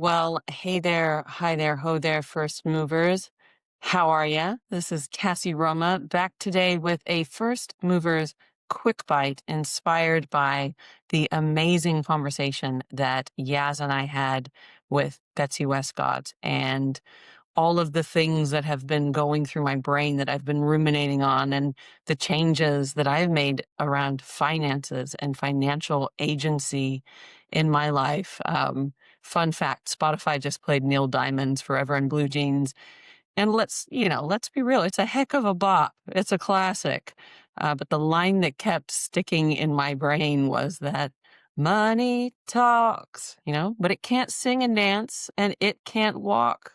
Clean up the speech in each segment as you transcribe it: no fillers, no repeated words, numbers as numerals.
Well, hey there, hi there, ho there, first movers. How are ya? This is Cassie Roma back today with a first movers quick bite inspired by the amazing conversation that Yaz and I had with Betsy Westcott and all of the things that have been going through my brain that I've been ruminating on and the changes that I've made around finances and financial agency in my life. Fun fact, Spotify just played Neil Diamond's Forever in Blue Jeans. And let's be real. It's a heck of a bop. It's a classic. But the line that kept sticking in my brain was that money talks, but it can't sing and dance and it can't walk.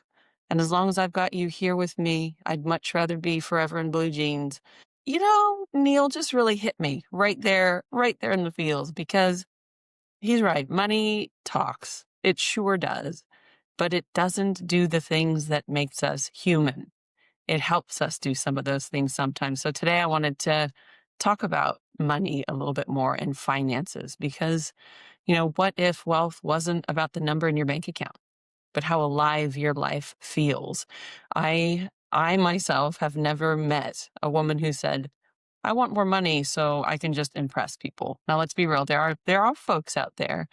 And as long as I've got you here with me, I'd much rather be forever in blue jeans. Neil just really hit me right there in the feels because he's right. Money talks. It sure does, but it doesn't do the things that makes us human. It helps us do some of those things sometimes. So today I wanted to talk about money a little bit more and finances because, what if wealth wasn't about the number in your bank account, but how alive your life feels? I myself have never met a woman who said, I want more money so I can just impress people. Now let's be real, there are folks out there,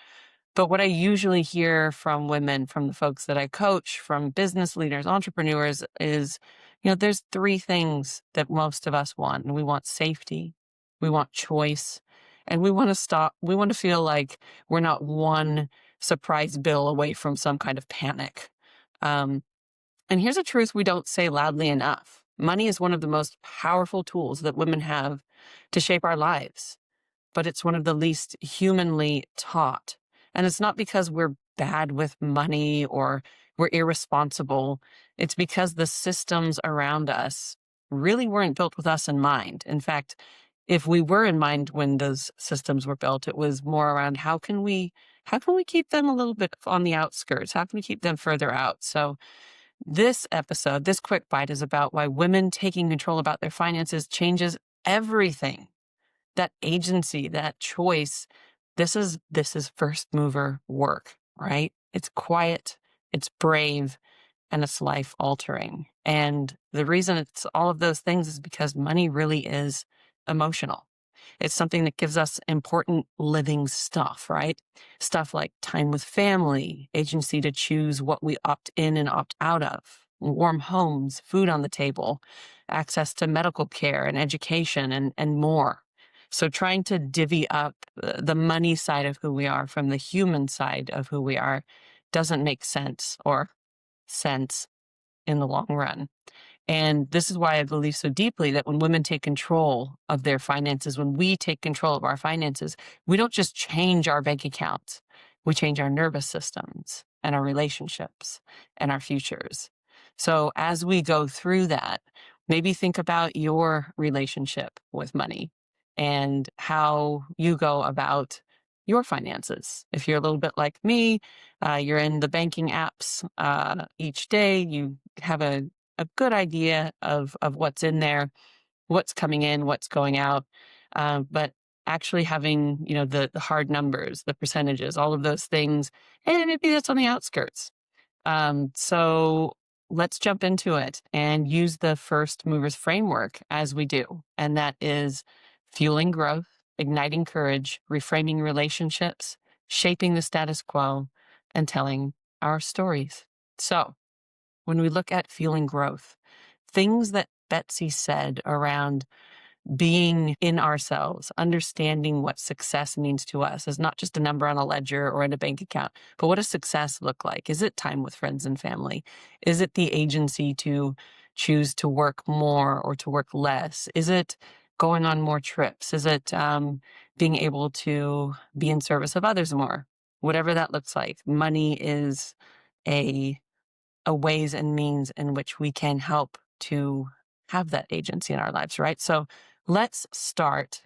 but what I usually hear from women, from the folks that I coach, from business leaders, entrepreneurs is, there's three things that most of us want. And we want safety, we want choice, and we want to feel like we're not one surprise bill away from some kind of panic. Um, and here's a truth we don't say loudly enough. Money is one of the most powerful tools that women have to shape our lives, but it's one of the least humanly taught. And it's not because we're bad with money or we're irresponsible. It's because the systems around us really weren't built with us in mind. In fact, if we were in mind when those systems were built, it was more around how can we keep them a little bit on the outskirts? How can we keep them further out? So this episode, this quick bite is about why women taking control about their finances changes everything. That agency, that choice, this is first mover work, right? It's quiet, it's brave, and it's life altering. And the reason it's all of those things is because money really is emotional. It's something that gives us important living stuff, right? Stuff like time with family, agency to choose what we opt in and opt out of, warm homes, food on the table, access to medical care and education, and more. So trying to divvy up the money side of who we are from the human side of who we are doesn't make sense in the long run. And this is why I believe so deeply that when women take control of their finances, when we take control of our finances, we don't just change our bank accounts, we change our nervous systems and our relationships and our futures. So as we go through that, maybe think about your relationship with money and how you go about your finances. If you're a little bit like me, you're in the banking apps each day, you have a good idea of what's in there, what's coming in, what's going out. But actually having, the hard numbers, the percentages, all of those things, and maybe that's on the outskirts. So let's jump into it and use the first movers framework as we do. And that is fueling growth, igniting courage, reframing relationships, shaping the status quo, and telling our stories. So when we look at fueling growth, things that Betsy said around being in ourselves, understanding what success means to us is not just a number on a ledger or in a bank account, but what does success look like? Is it time with friends and family? Is it the agency to choose to work more or to work less? Is it going on more trips? Is it being able to be in service of others more? Whatever that looks like, money is a ways and means in which we can help to have that agency in our lives, right? So let's start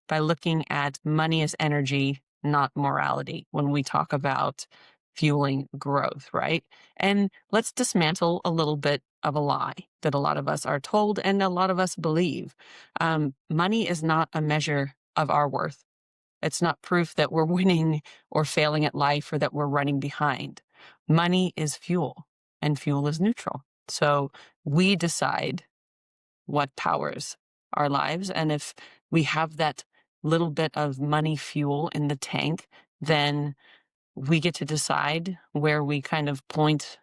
by looking at money as energy, not morality, when we talk about fueling growth, right? And let's dismantle a little bit of a lie that a lot of us are told and a lot of us believe. Money is not a measure of our worth. It's not proof that we're winning or failing at life or that we're running behind. Money is fuel, and fuel is neutral. So we decide what powers our lives. And if we have that little bit of money fuel in the tank, then we get to decide where we kind of point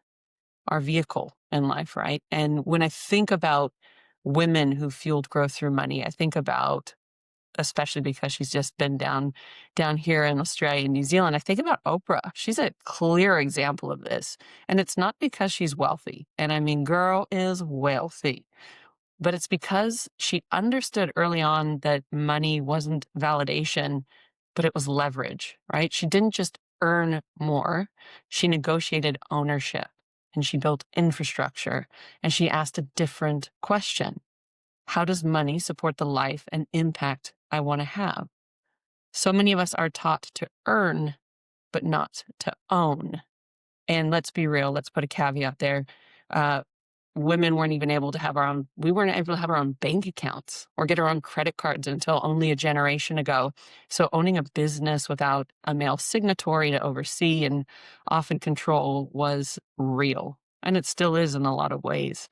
our vehicle in life, right? And when I think about women who fueled growth through money, I think about, especially because she's just been down here in Australia and New Zealand, I think about Oprah. She's a clear example of this. And it's not because she's wealthy. And I mean, girl is wealthy. But it's because she understood early on that money wasn't validation, but it was leverage, right? She didn't just earn more, she negotiated ownership and she built infrastructure and she asked a different question. How does money support the life and impact I want to have? So many of us are taught to earn, but not to own. And let's be real, let's put a caveat there. Women weren't even able to have we weren't able to have our own bank accounts or get our own credit cards until only a generation ago. So owning a business without a male signatory to oversee and often control was real. And it still is in a lot of ways.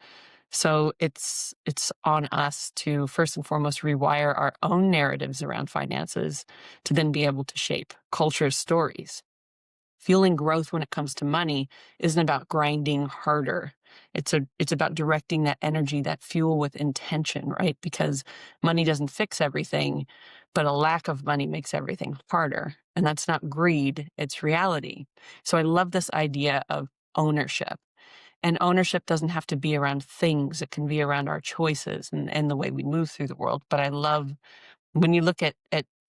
So it's on us to first and foremost rewire our own narratives around finances to then be able to shape culture's stories. Fueling growth when it comes to money isn't about grinding harder. It's about directing that energy, that fuel with intention, right? Because money doesn't fix everything, but a lack of money makes everything harder. And that's not greed, it's reality. So I love this idea of ownership. And ownership doesn't have to be around things. It can be around our choices and the way we move through the world. But I love when you look at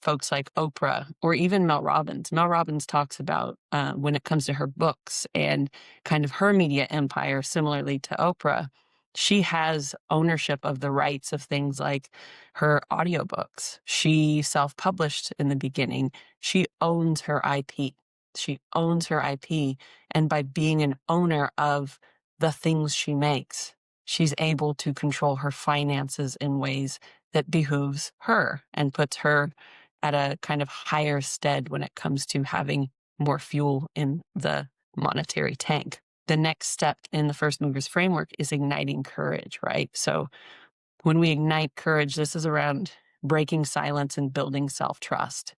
folks like Oprah or even Mel Robbins talks about when it comes to her books and kind of her media empire, similarly to Oprah, she has ownership of the rights of things like her audiobooks. She self-published in the beginning. She owns her IP. She owns her IP. And by being an owner of the things she makes, she's able to control her finances in ways that behooves her and puts her at a kind of higher stead when it comes to having more fuel in the monetary tank. The next step in the First Movers framework is igniting courage, right? So when we ignite courage, this is around breaking silence and building self-trust.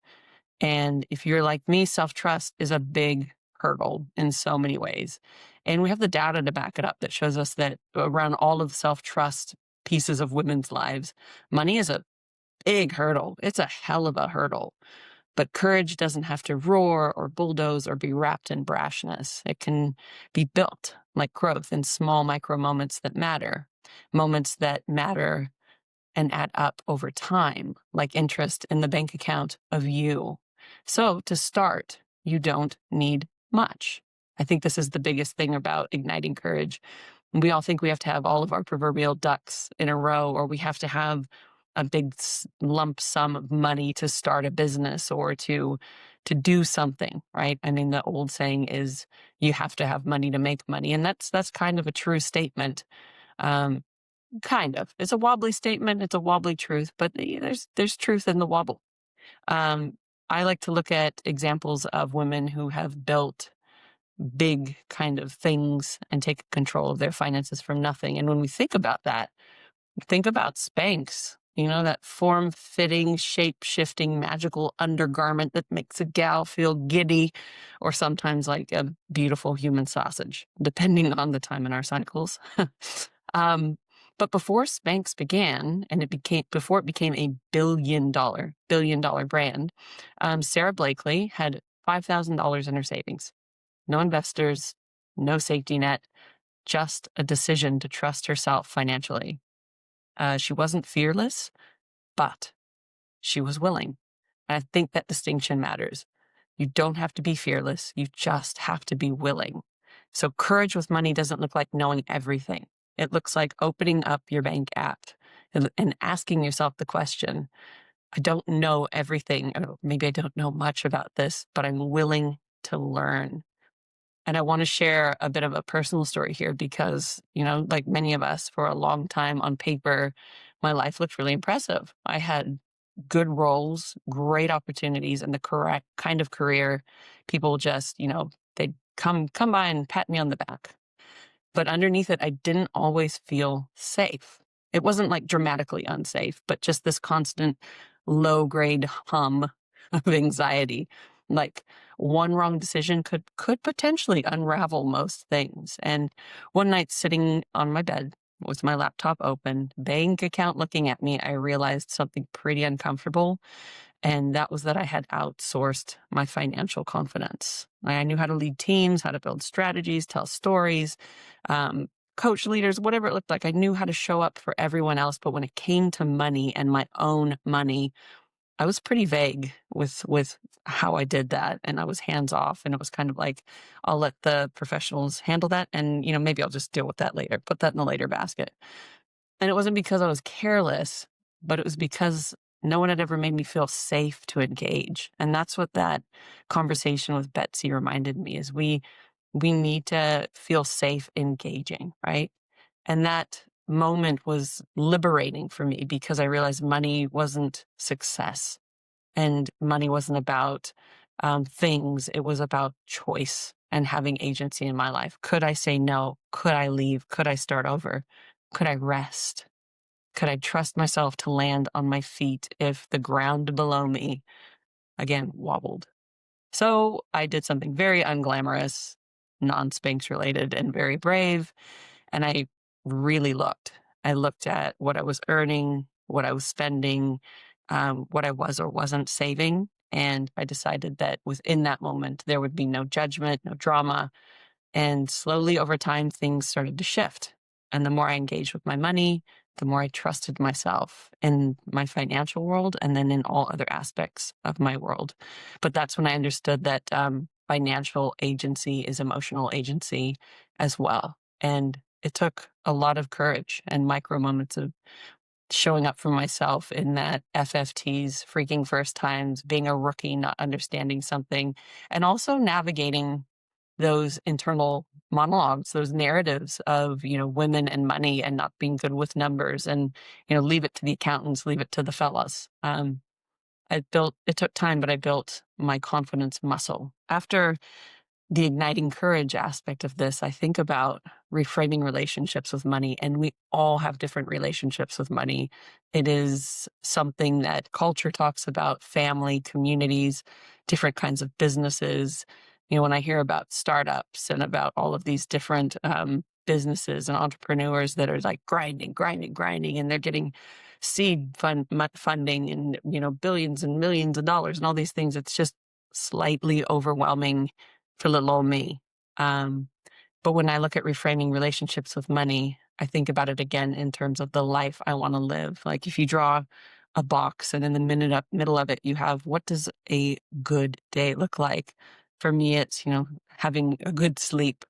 And if you're like me, self-trust is a big hurdle in so many ways. And we have the data to back it up that shows us that around all of the self-trust pieces of women's lives, money is a big hurdle. It's a hell of a hurdle. But courage doesn't have to roar or bulldoze or be wrapped in brashness. It can be built like growth in small micro moments that matter and add up over time, like interest in the bank account of you. So to start, you don't need much. I think this is the biggest thing about igniting courage. We all think we have to have all of our proverbial ducks in a row, or we have to have a big lump sum of money to start a business or to do something, right? I mean, the old saying is you have to have money to make money. And that's kind of a true statement. Kind of. It's a wobbly statement. It's a wobbly truth, but there's truth in the wobble. I like to look at examples of women who have built big kind of things and take control of their finances from nothing. And when we think about that, think about Spanx, that form-fitting, shape-shifting, magical undergarment that makes a gal feel giddy, or sometimes like a beautiful human sausage, depending on the time in our cycles. But before Spanx began, and before it became a billion dollar brand, Sara Blakely had $5,000 in her savings. No investors, no safety net, just a decision to trust herself financially. She wasn't fearless, but she was willing. And I think that distinction matters. You don't have to be fearless. You just have to be willing. So courage with money doesn't look like knowing everything. It looks like opening up your bank app and asking yourself the question, I don't know everything, or maybe I don't know much about this, but I'm willing to learn. And I want to share a bit of a personal story here because, like many of us, for a long time on paper, my life looked really impressive. I had good roles, great opportunities, and the correct kind of career. People just, they'd come by and pat me on the back. But underneath it, I didn't always feel safe. It wasn't like dramatically unsafe, but just this constant low grade hum of anxiety. Like one wrong decision could potentially unravel most things. And one night sitting on my bed with my laptop open, bank account looking at me, I realized something pretty uncomfortable. And that was that I had outsourced my financial confidence. I knew how to lead teams, how to build strategies, tell stories, um, coach leaders, whatever it looked like. I knew how to show up for everyone else. But when it came to money and my own money, I was pretty vague with how I did that. And I was hands off. And it was kind of like, I'll let the professionals handle that. And, maybe I'll just deal with that later, put that in the later basket. And it wasn't because I was careless, but it was because no one had ever made me feel safe to engage. And that's what that conversation with Betsy reminded me is we need to feel safe engaging, right? And that moment was liberating for me because I realized money wasn't success and money wasn't about things. It was about choice and having agency in my life. Could I say no? Could I leave? Could I start over? Could I rest? Could I trust myself to land on my feet if the ground below me, again, wobbled? So I did something very unglamorous, non-Spanx related, and very brave. And I really looked. I looked at what I was earning, what I was spending, what I was or wasn't saving. And I decided that within that moment, there would be no judgment, no drama. And slowly over time, things started to shift. And the more I engaged with my money, the more I trusted myself in my financial world and then in all other aspects of my world. But that's when I understood that financial agency is emotional agency as well. And it took a lot of courage and micro moments of showing up for myself in that FFTs, freaking first times, being a rookie, not understanding something, and also navigating those internal monologues, those narratives of, women and money and not being good with numbers and, leave it to the accountants, leave it to the fellas. It took time, but I built my confidence muscle. After the igniting courage aspect of this, I think about reframing relationships with money, and we all have different relationships with money. It is something that culture talks about, family, communities, different kinds of businesses. When I hear about startups and about all of these different businesses and entrepreneurs that are like grinding, and they're getting funding and, billions and millions of dollars and all these things, it's just slightly overwhelming for little old me. But when I look at reframing relationships with money, I think about it again in terms of the life I want to live. Like if you draw a box and in the middle of it, you have what does a good day look like? For me, it's, having a good sleep,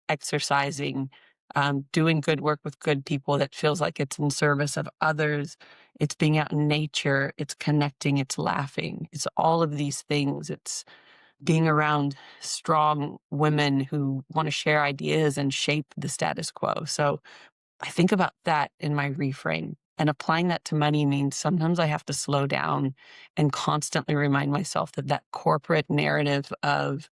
exercising, doing good work with good people that feels like it's in service of others. It's being out in nature. It's connecting. It's laughing. It's all of these things. It's being around strong women who want to share ideas and shape the status quo. So I think about that in my reframe. And applying that to money means sometimes I have to slow down and constantly remind myself that that corporate narrative of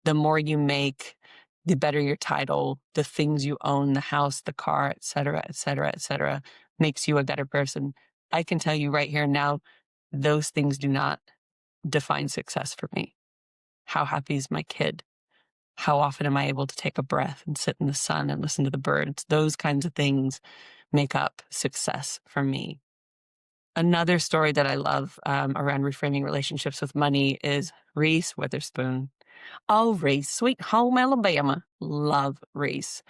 the more you make, the better your title, the things you own, the house, the car, et cetera, et cetera, et cetera, makes you a better person. I can tell you right here now, those things do not define success for me. How happy is my kid? How often am I able to take a breath and sit in the sun and listen to the birds? Those kinds of things make up success for me. Another story that I love around reframing relationships with money is Reese Witherspoon. Oh, Reese, sweet home Alabama. Love Reese.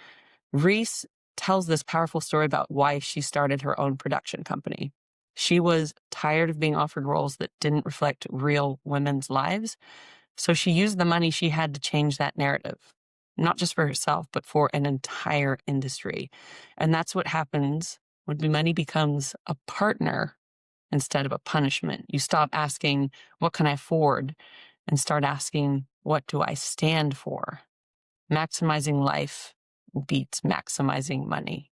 Reese tells this powerful story about why she started her own production company. She was tired of being offered roles that didn't reflect real women's lives. So she used the money she had to change that narrative, not just for herself, but for an entire industry. And that's what happens when money becomes a partner instead of a punishment. You stop asking, what can I afford? And start asking, what do I stand for? Maximizing life beats maximizing money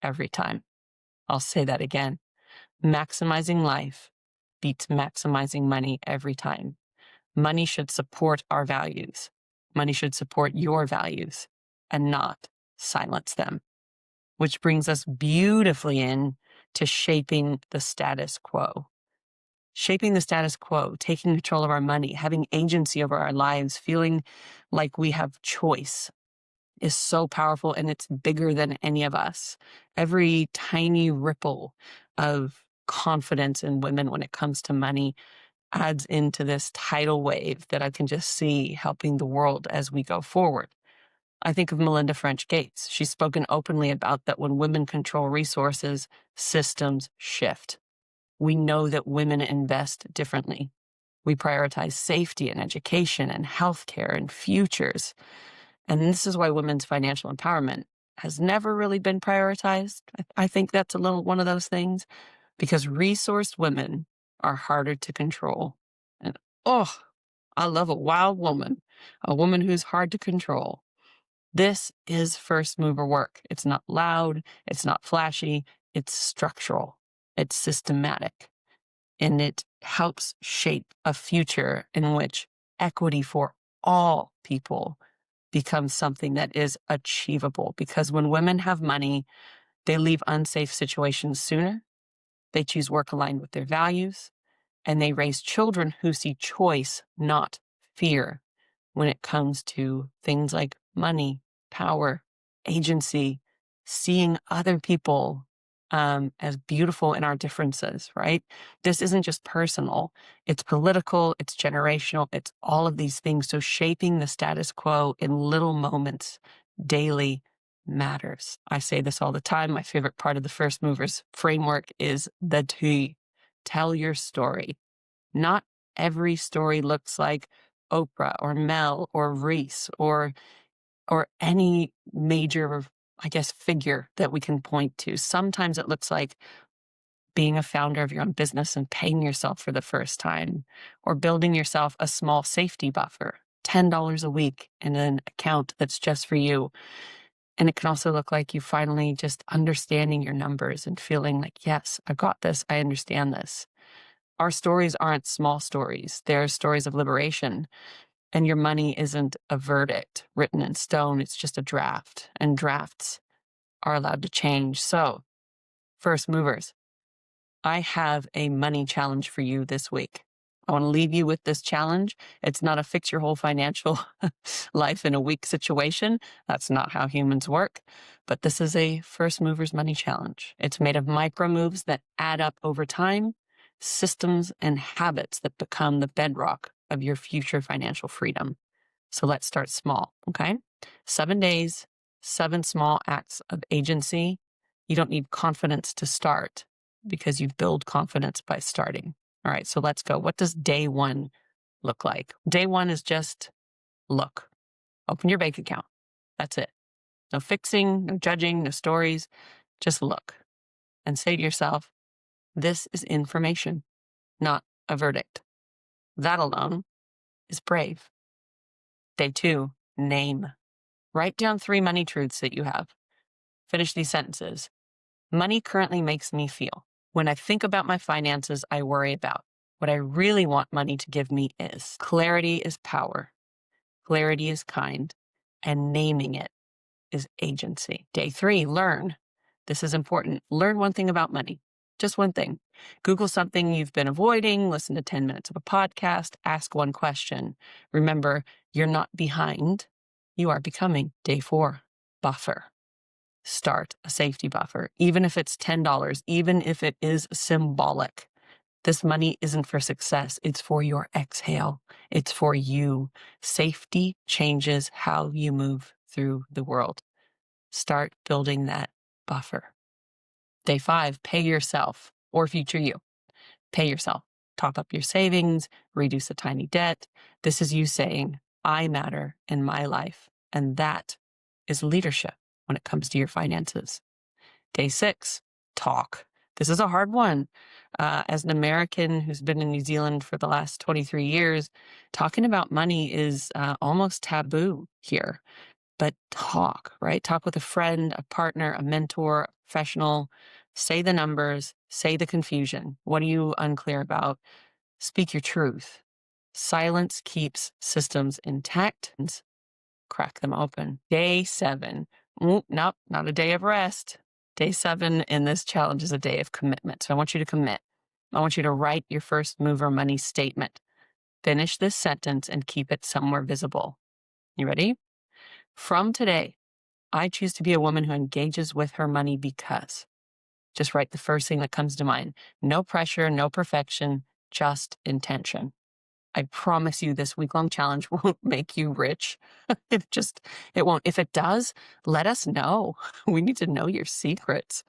every time. I'll say that again. Maximizing life beats maximizing money every time. Money should support our values. Money should support your values and not silence them. Which brings us beautifully in to shaping the status quo. Shaping the status quo, taking control of our money, having agency over our lives, feeling like we have choice is so powerful, and it's bigger than any of us. Every tiny ripple of confidence in women when it comes to money adds into this tidal wave that I can just see helping the world as we go forward. I think of Melinda French Gates. She's spoken openly about that when women control resources, systems shift. We know that women invest differently. We prioritize safety and education and healthcare and futures. And this is why women's financial empowerment has never really been prioritized. I think that's a little one of those things because resourced women are harder to control. And I love a wild woman, a woman who's hard to control. This is first mover work. It's not loud, it's not flashy, it's structural, it's systematic, and it helps shape a future in which equity for all people becomes something that is achievable. Because when women have money, they leave unsafe situations sooner, they choose work aligned with their values, and they raise children who see choice, not fear, when it comes to things like money, power, agency, seeing other people as beautiful in our differences, right? This isn't just personal, it's political, it's generational, it's all of these things. So shaping the status quo in little moments daily matters. I say this all the time. My favorite part of the First Movers framework is the T. Tell your story. Not every story looks like Oprah or Mel or Reese or any major, I guess, figure that we can point to. Sometimes it looks like being a founder of your own business and paying yourself for the first time, or building yourself a small safety buffer, $10 a week in an account that's just for you. And it can also look like you finally just understanding your numbers and feeling like, yes, I got this. I understand this. Our stories aren't small stories. They're stories of liberation. And your money isn't a verdict written in stone. It's just a draft. And drafts are allowed to change. So, first movers, I have a money challenge for you this week. I want to leave you with this challenge. It's not a fix your whole financial life in a week situation. That's not how humans work. But this is a first movers money challenge. It's made of micro moves that add up over time, systems and habits that become the bedrock of your future financial freedom. So let's start small, okay? 7 days, 7 small acts of agency. You don't need confidence to start because you build confidence by starting. All right, so let's go. What does day 1 look like? Day 1 is just look. Open your bank account. That's it. No fixing, no judging, no stories. Just look and say to yourself, this is information, not a verdict. That alone is brave. Day 2, name. Write down 3 money truths that you have. Finish these sentences. Money currently makes me feel. When I think about my finances, I worry about. What I really want money to give me is clarity is power. Clarity is kind. And naming it is agency. Day 3, learn. This is important. Learn one thing about money. Just one thing. Google something you've been avoiding, listen to 10 minutes of a podcast, ask one question. Remember, you're not behind. You are becoming. Day 4, buffer. Start a safety buffer, even if it's $10, even if it is symbolic. This money isn't for success. It's for your exhale. It's for you. Safety changes how you move through the world. Start building that buffer. Day 5, pay yourself or future you. Pay yourself. Top up your savings, reduce a tiny debt. This is you saying, I matter in my life. And that is leadership when it comes to your finances. Day 6, talk. This is a hard one. As an American who's been in New Zealand for the last 23 years, talking about money is almost taboo here. But talk, right? Talk with a friend, a partner, a mentor, a professional. Say the numbers, say the confusion. What are you unclear about? Speak your truth. Silence keeps systems intact. crack them open. Day 7. Nope, not a day of rest. Day 7 in this challenge is a day of commitment. So I want you to commit. I want you to write your first mover money statement. Finish this sentence and keep it somewhere visible. You ready? From today, I choose to be a woman who engages with her money because. Just write the first thing that comes to mind. No pressure, no perfection, just intention. I promise you this week-long challenge won't make you rich. It won't. If it does, let us know. We need to know your secrets.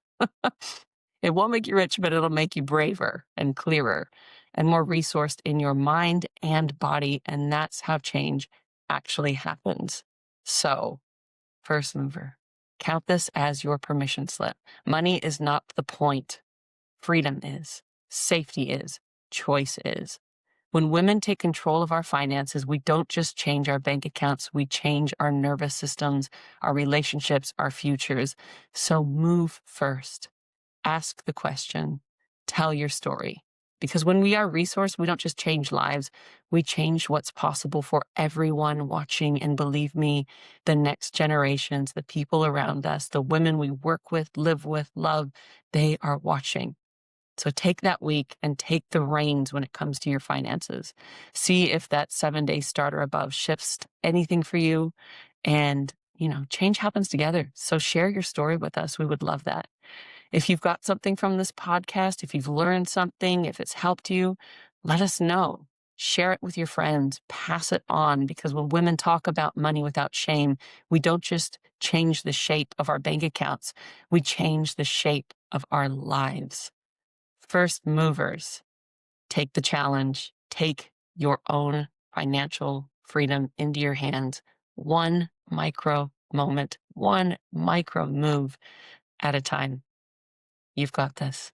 It won't make you rich, but it'll make you braver and clearer and more resourced in your mind and body. And that's how change actually happens. So, first mover, count this as your permission slip. Money is not the point. Freedom is. Safety is. Choice is. When women take control of our finances, we don't just change our bank accounts, we change our nervous systems, our relationships, our futures. So move first. Ask the question. Tell your story. Because when we are resourced, we don't just change lives, we change what's possible for everyone watching. And believe me, the next generations, the people around us, the women we work with, live with, love, they are watching. So take that week and take the reins when it comes to your finances. See if that 7-day starter above shifts anything for you. And, change happens together. So share your story with us. We would love that. If you've got something from this podcast, if you've learned something, if it's helped you, let us know. Share it with your friends. Pass it on, because when women talk about money without shame, we don't just change the shape of our bank accounts. We change the shape of our lives. First movers, take the challenge. Take your own financial freedom into your hands. One micro moment, one micro move at a time. You've got this.